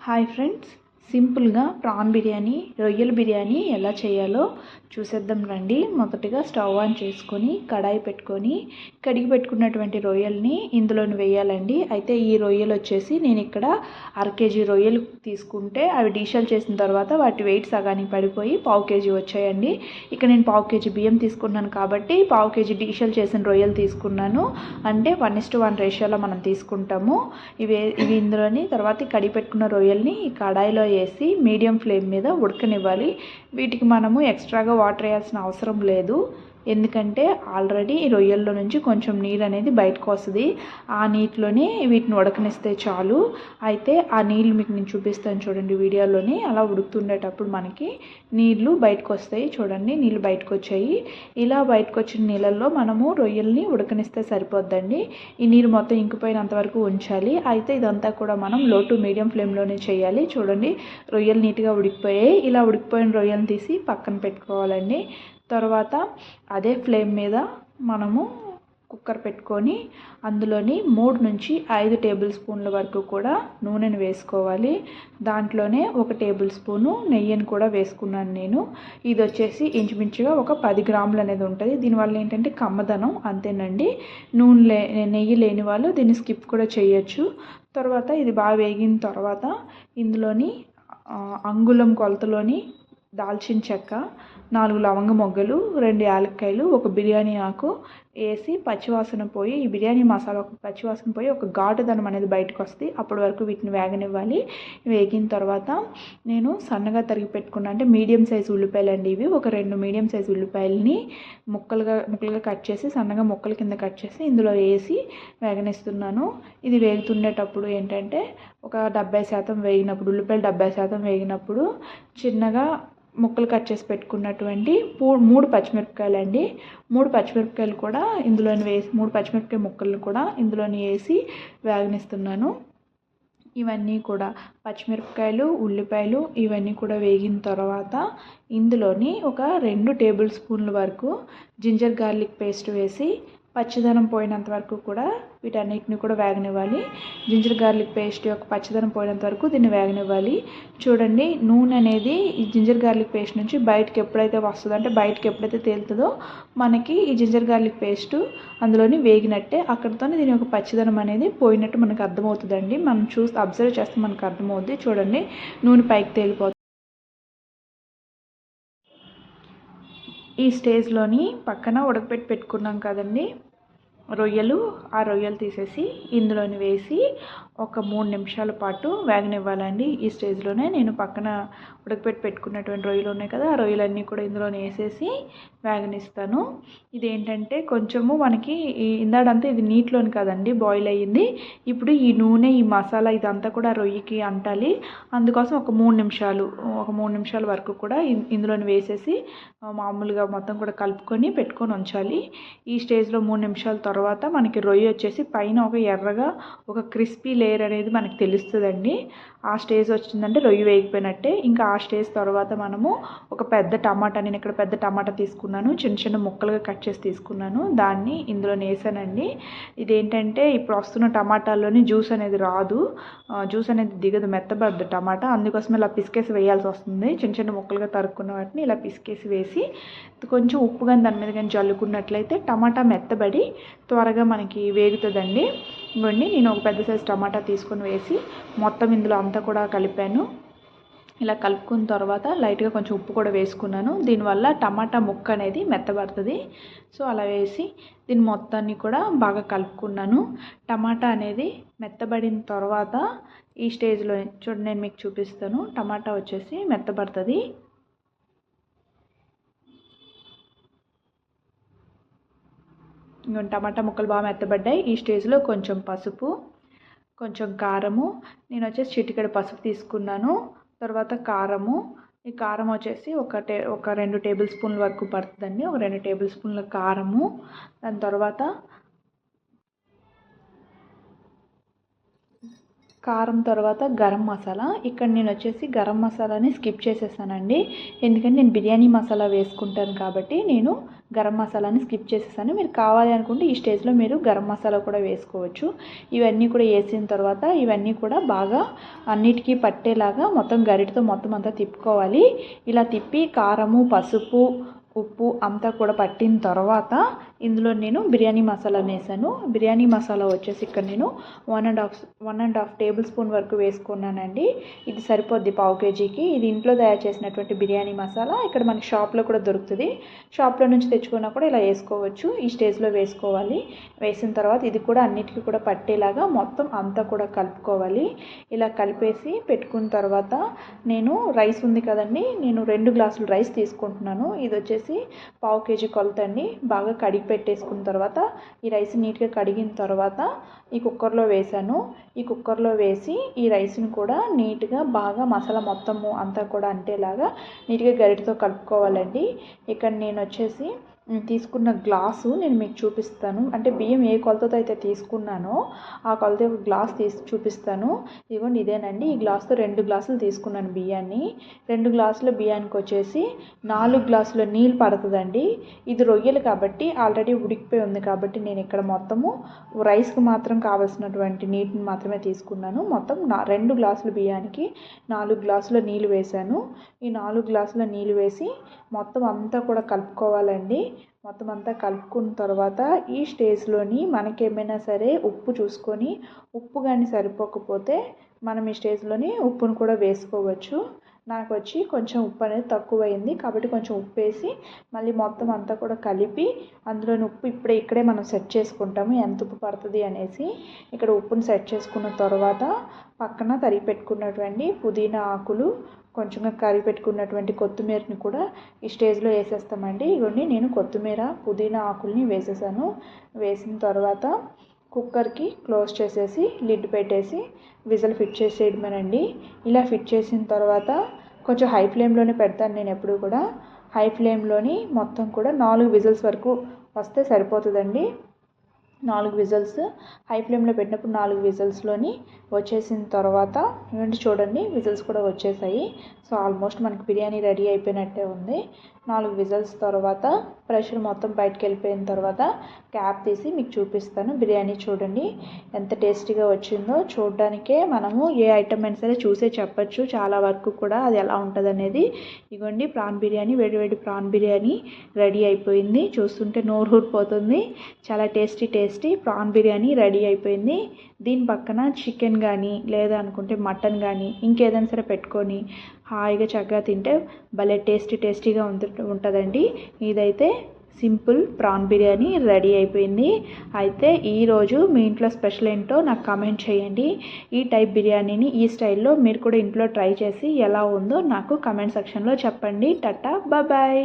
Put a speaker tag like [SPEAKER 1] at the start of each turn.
[SPEAKER 1] Hi friends, సింపుల్గా PRAN biryani, రొయ్యల బిర్యానీ ఎలా చేయాలో చూసేద్దాం రండి. మొదటగా స్టవ్ ఆన్ చేసుకొని కడాయి పెట్టుకొని కడిగి పెట్టుకున్నటువంటి రొయ్యల్ని ఇందులోని వేయాలండి. అయితే ఈ రొయ్యలు వచ్చేసి నేను ఇక్కడ 1/2 కేజీ రొయ్యలు తీసుకుంటే అవి డీషల్ చేసిన తర్వాత వాటి వెయిట్ సగానికి పడిపోయి 1/2 కేజీ వచ్చాయండి. ఇక్కడ నేను 1/2 కేజీ బియ్యం తీసుకున్నాను కాబట్టి 1/2 కేజీ డీషల్ చేసిన రొయ్యలు తీసుకున్నాను. అంటే 1:1 రేషియోలో మనం తీసుకుంటాము. ఇవి ఇందులోని తర్వాత కడిగి పెట్టుకున్న రొయ్యల్ని ఈ కడాయిలో వేసి మీడియం ఫ్లేమ్ మీద ఉడకనివ్వాలి. వీటికి మనము ఎక్స్ట్రాగా వాటర్ వేయాల్సిన అవసరం లేదు, ఎందుకంటే ఆల్రెడీ ఈ రొయ్యల్లో నుంచి కొంచెం నీరు అనేది బయటకు వస్తుంది. ఆ నీటిలోనే వీటిని ఉడకనిస్తే చాలు. అయితే ఆ నీళ్ళు మీకు నేను చూపిస్తాను చూడండి వీడియోలోని. అలా ఉడుకుతుండేటప్పుడు మనకి నీళ్ళు బయటకు వస్తాయి. చూడండి, నీళ్ళు బయటకు వచ్చాయి. ఇలా బయటకు వచ్చిన నీళ్ళల్లో మనము రొయ్యల్ని ఉడకనిస్తే సరిపోద్దండి. ఈ నీరు మొత్తం ఇంకిపోయినంత వరకు ఉంచాలి. అయితే ఇదంతా కూడా మనం లో టు మీడియం ఫ్లేమ్లోనే చేయాలి. చూడండి, రొయ్యలు నీట్గా ఉడికిపోయాయి. ఇలా ఉడికిపోయిన రొయ్యలను తీసి పక్కన పెట్టుకోవాలండి. తర్వాత అదే ఫ్లేమ్ మీద మనము కుక్కర్ పెట్టుకొని అందులోని 3 నుంచి 5 టేబుల్ స్పూన్ల వరకు కూడా నూనెను వేసుకోవాలి. దాంట్లోనే 1 టేబుల్ స్పూను నెయ్యిని కూడా వేసుకున్నాను నేను. ఇది వచ్చేసి ఇంచుమించుగా ఒక 10 గ్రాములు అనేది ఉంటుంది. దీనివల్ల ఏంటంటే కమ్మదనం, అంతేనండి. నెయ్యి లేని వాళ్ళు దీన్ని స్కిప్ కూడా చేయొచ్చు. తర్వాత ఇది బాగా వేగిన తర్వాత ఇందులోని అంగుళం కొలతలోని దాల్చిన చెక్క, 4 లవంగ మొగ్గలు, 2 యాలక్కాయలు, 1 బిర్యానీ ఆకు వేసి పచ్చివాసన పోయి, ఈ బిర్యానీ మసాలా ఒక పచ్చివాసన పోయి ఒక ఘాటుదనం అనేది బయటకు వస్తుంది. అప్పటి వరకు వీటిని వేగనివ్వాలి. వేగిన తర్వాత నేను సన్నగా తరిగి పెట్టుకున్నా, అంటే మీడియం సైజు ఉల్లిపాయలు అండి ఇవి. ఒక 2 మీడియం సైజు ఉల్లిపాయలని ముక్కలుగా కట్ చేసి, సన్నగా ముక్కల కింద కట్ చేసి ఇందులో వేసి వేగనిస్తున్నాను. ఇది వేగుతుండేటప్పుడు ఏంటంటే ఒక 70% వేగినప్పుడు, ఉల్లిపాయలు 70% వేగినప్పుడు చిన్నగా ముక్కలు కట్ చేసి పెట్టుకున్నటువంటి 3 పచ్చిమిరపకాయలు అండి. 3 పచ్చిమిరపకాయలు కూడా ఇందులోని వేసి, 3 పచ్చిమిరపకాయ ముక్కలను కూడా ఇందులోని వేసి వేగనిస్తున్నాను. ఇవన్నీ కూడా పచ్చిమిరపకాయలు, ఉల్లిపాయలు ఇవన్నీ కూడా వేగిన తర్వాత ఇందులోని ఒక 2 టేబుల్ స్పూన్ల వరకు జింజర్ గార్లిక్ పేస్ట్ వేసి పచ్చిదనం పోయినంత వరకు కూడా వీటన్నిటిని కూడా వేగనివ్వాలి. జింజర్ గార్లిక్ పేస్ట్ యొక్క పచ్చిదనం పోయినంత వరకు దీన్ని వేగనివ్వాలి. చూడండి, నూనె అనేది ఈ జింజర్ గార్లిక్ పేస్ట్ నుంచి బయటకు ఎప్పుడైతే వస్తుందో, అంటే బయటకు ఎప్పుడైతే తేలుతుందో మనకి ఈ జింజర్ గార్లిక్ పేస్ట్ అందులోని వేగినట్టే. అక్కడితోనే దీని యొక్క పచ్చిదనం అనేది పోయినట్టు మనకు అర్థమవుతుందండి. మనం అబ్జర్వ్ చేస్తే మనకు అర్థమవుద్ది. చూడండి, నూనె పైకి తేలిపోతుంది. ఈ స్టేజ్లోని పక్కన ఉడకపెట్టి పెట్టుకున్నాం కదండి రొయ్యలు, ఆ రొయ్యలు తీసేసి ఇందులోని వేసి ఒక 3 నిమిషాల పాటు వేగనివ్వాలండి. ఈ స్టేజ్లోనే నేను పక్కన ఉడకపెట్టి పెట్టుకున్నటువంటి రొయ్యలు ఉన్నాయి కదా, ఆ రొయ్యలన్నీ కూడా ఇందులోనే వేసేసి వేగనిస్తాను. ఇదేంటంటే కొంచెము మనకి ఇందాడంతా ఇది నీటిలోని కదండి బాయిల్ అయ్యింది. ఇప్పుడు ఈ నూనె, ఈ మసాలా ఇదంతా కూడా రొయ్యకి అంటాలి. అందుకోసం ఒక 3 నిమిషాల వరకు కూడా ఇందులోని వేసేసి మామూలుగా మొత్తం కూడా కలుపుకొని పెట్టుకొని ఉంచాలి. ఈ స్టేజ్లో 3 నిమిషాల తర్వాత మనకి రొయ్య వచ్చేసి పైన ఒక ఎర్రగా ఒక క్రిస్పీ లేయర్ అనేది మనకి తెలుస్తుందండి. ఆ స్టేజ్ వచ్చిందంటే రొయ్య వేగిపోయినట్టే. ఇంకా ఆ స్టేజ్ తర్వాత మనము ఒక పెద్ద టమాటా, నేను ఇక్కడ పెద్ద టమాటా తీసుకున్నాను, చిన్న చిన్న ముక్కలుగా కట్ చేసి తీసుకున్నాను, దాన్ని ఇందులో వేసానండి. ఇదేంటంటే ఇప్పుడు వస్తున్న టమాటాల్లోని జ్యూస్ అనేది రాదు, జ్యూస్ అనేది దిగదు, మెత్తబడ్డ టమాటా. అందుకోసం ఇలా పిసికేసి వేయాల్సి వస్తుంది. చిన్న చిన్న ముక్కలుగా తరుక్కున్న వాటిని ఇలా పిసికేసి వేసి కొంచెం ఉప్పు కానీ దాని మీద కానీ చల్లుకున్నట్లయితే టమాటా మెత్తబడి త్వరగా మనకి వేగుతుందండి. ఇవ్వండి, నేను ఒక పెద్ద సైజు టమాటా తీసుకొని వేసి మొత్తం ఇందులో అంతా కూడా కలిపాను. ఇలా కలుపుకున్న తర్వాత లైట్గా కొంచెం ఉప్పు కూడా వేసుకున్నాను. దీనివల్ల టమాటా ముక్క అనేది మెత్తబడుతుంది. సో అలా వేసి దీన్ని మొత్తాన్ని కూడా బాగా కలుపుకున్నాను. టమాటా అనేది మెత్తబడిన తర్వాత ఈ స్టేజ్లో చూడండి, నేను మీకు చూపిస్తాను. టమాటా వచ్చేసి మెత్తబడుతుంది. టమాటా ముక్కలు బాగా మెత్తబడ్డాయి. ఈ స్టేజ్లో కొంచెం పసుపు, కొంచెం కారము, నేను వచ్చేసి చిటికెడు పసుపు తీసుకున్నాను. తర్వాత కారము, ఈ కారం వచ్చేసి ఒక 2 టేబుల్ స్పూన్ల వరకు పడుతుందండి. ఒక 2 టేబుల్ స్పూన్ల కారము. దాని తర్వాత కారం తర్వాత గరం మసాలా. ఇక్కడ నేను వచ్చేసి గరం మసాలాని స్కిప్ చేసేసానండి, ఎందుకంటే నేను బిర్యానీ మసాలా వేసుకుంటాను కాబట్టి నేను గరం మసాలాని స్కిప్ చేసేసాను. మీరు కావాలి అనుకుంటే ఈ స్టేజ్లో మీరు గరం మసాలా కూడా వేసుకోవచ్చు. ఇవన్నీ కూడా వేసిన తర్వాత ఇవన్నీ కూడా బాగా అన్నిటికీ పట్టేలాగా మొత్తం గరిటతో మొత్తం అంతా తిప్పుకోవాలి. ఇలా తిప్పి కారము, పసుపు, ఉప్పు అంతా కూడా పట్టిన తర్వాత ఇందులో నేను బిర్యానీ మసాలా వేసాను. బిర్యానీ మసాలా వచ్చేసి ఇక్కడ నేను 1.5 టేబుల్ స్పూన్ వరకు వేసుకున్నానండి. ఇది సరిపోద్ది పావు కేజీకి. ఇది ఇంట్లో తయారు చేసినటువంటి బిర్యానీ మసాలా. ఇక్కడ మనకి షాప్లో కూడా దొరుకుతుంది, షాప్లో నుంచి తెచ్చుకున్నా కూడా ఇలా వేసుకోవచ్చు. ఈ స్టేజ్లో వేసుకోవాలి. వేసిన తర్వాత ఇది కూడా అన్నిటికీ కూడా పట్టేలాగా మొత్తం అంతా కూడా కలుపుకోవాలి. ఇలా కలిపేసి పెట్టుకున్న తర్వాత నేను రైస్ ఉంది కదండి, నేను 2 గ్లాసులు రైస్ తీసుకుంటున్నాను. ఇది వచ్చేసి పావు కేజీ కొలత అండి. బాగా కడిగి పెట్టేసుకున్న తర్వాత ఈ రైస్ నీట్గా కడిగిన తర్వాత ఈ కుక్కర్లో వేసాను. ఈ కుక్కర్లో వేసి ఈ రైస్ని కూడా నీట్గా బాగా మసాలా మొత్తము అంతా కూడా అంటేలాగా నీట్గా గరిటతో కలుపుకోవాలండి. ఇక్కడ నేను వచ్చేసి తీసుకున్న గ్లాసు నేను మీకు చూపిస్తాను. అంటే బియ్యం ఏ కొలతతో అయితే తీసుకున్నానో ఆ కొలత ఒక గ్లాస్ తీసి చూపిస్తాను. ఇదిగోండి ఇదేనండి. ఈ గ్లాస్తో 2 గ్లాసులు తీసుకున్నాను బియ్యాన్ని. 2 గ్లాసుల బియ్యానికి వచ్చేసి 4 గ్లాసుల నీళ్ళు పడుతుందండి. ఇది రొయ్యలు కాబట్టి ఆల్రెడీ ఉడికిపోయి ఉంది కాబట్టి నేను ఇక్కడ మొత్తము రైస్కి మాత్రం కావాల్సినటువంటి నీటిని మాత్రమే తీసుకున్నాను. మొత్తం 2 గ్లాసుల బియ్యానికి 4 గ్లాసుల నీళ్ళు వేశాను. ఈ 4 గ్లాసుల నీళ్ళు వేసి మొత్తం అంతా కూడా కలుపుకోవాలండి. మొత్తం అంతా కలుపుకున్న తర్వాత ఈ స్టేజ్లోని మనకేమైనా సరే ఉప్పు చూసుకొని, ఉప్పు కానీ సరిపోకపోతే మనం ఈ స్టేజ్లోని ఉప్పును కూడా వేసుకోవచ్చు. నాకు వచ్చి కొంచెం ఉప్పు అనేది తక్కువైంది కాబట్టి కొంచెం ఉప్పు వేసి మళ్ళీ మొత్తం అంతా కూడా కలిపి అందులోని ఉప్పు ఇక్కడే మనం సెట్ చేసుకుంటాము ఎంత ఉప్పు పడుతుంది అనేసి. ఇక్కడ ఉప్పును సెట్ చేసుకున్న తర్వాత పక్కన తరిగి పెట్టుకున్నటువంటి పుదీనా ఆకులు, కొంచెంగా కరిగి పెట్టుకున్నటువంటి కొత్తిమీరని కూడా ఈ స్టేజ్లో వేసేస్తామండి. ఇవన్నీ నేను కొత్తిమీర, పుదీనా ఆకుల్ని వేసేసాను. వేసిన తర్వాత కుక్కర్కి క్లోజ్ చేసేసి లిడ్ పెట్టేసి విజిల్ ఫిట్ చేసేయడమేనండి. ఇలా ఫిట్ చేసిన తర్వాత కొంచెం హై ఫ్లేమ్లోనే పెడతాను నేను ఎప్పుడు కూడా. హై ఫ్లేమ్లోని మొత్తం కూడా 4 విజిల్స్ వరకు వస్తే సరిపోతుందండి. 4 విజిల్స్ హై ఫ్లేమ్లో పెట్టినప్పుడు 4 విజిల్స్లోని వచ్చేసిన తర్వాత ఇవన్నీ చూడండి విజిల్స్ కూడా వచ్చేసాయి. సో ఆల్మోస్ట్ మనకి బిర్యానీ రెడీ అయిపోయినట్టే ఉంది. 4 విజిల్స్ తర్వాత ప్రెషర్ మొత్తం బయటకు వెళ్ళిపోయిన తర్వాత క్యాప్ తీసి మీకు చూపిస్తాను. బిర్యానీ చూడండి ఎంత టేస్టీగా వచ్చిందో. చూడడానికే మనము ఏ ఐటమ్ అయినా సరే చూసే చెప్పచ్చు చాలా వరకు కూడా అది ఎలా ఉంటుంది అనేది. ఇగోండి ప్రాన్ బిర్యానీ, వేడివేడి ప్రాన్ బిర్యానీ రెడీ అయిపోయింది. చూస్తుంటే నోరు ఊరిపోతుంది. చాలా టేస్టీ ప్రాన్ బిర్యానీ రెడీ అయిపోయింది. దీని పక్కన చికెన్ కానీ లేదా అనుకుంటే మటన్ కానీ ఇంకేదైనా సరే పెట్టుకొని హాయిగా చక్కగా తింటే భలే టేస్టీగా ఉంటుందండి. ఇదైతే సింపుల్ ప్రాన్ బిర్యానీ రెడీ అయిపోయింది. అయితే ఈరోజు మీ ఇంట్లో స్పెషల్ ఏంటో నాకు కామెంట్ చేయండి. ఈ టైప్ బిర్యానీని ఈ స్టైల్లో మీరు కూడా ఇంట్లో ట్రై చేసి ఎలా ఉందో నాకు కామెంట్ సెక్షన్లో చెప్పండి. టాటా బాయ్.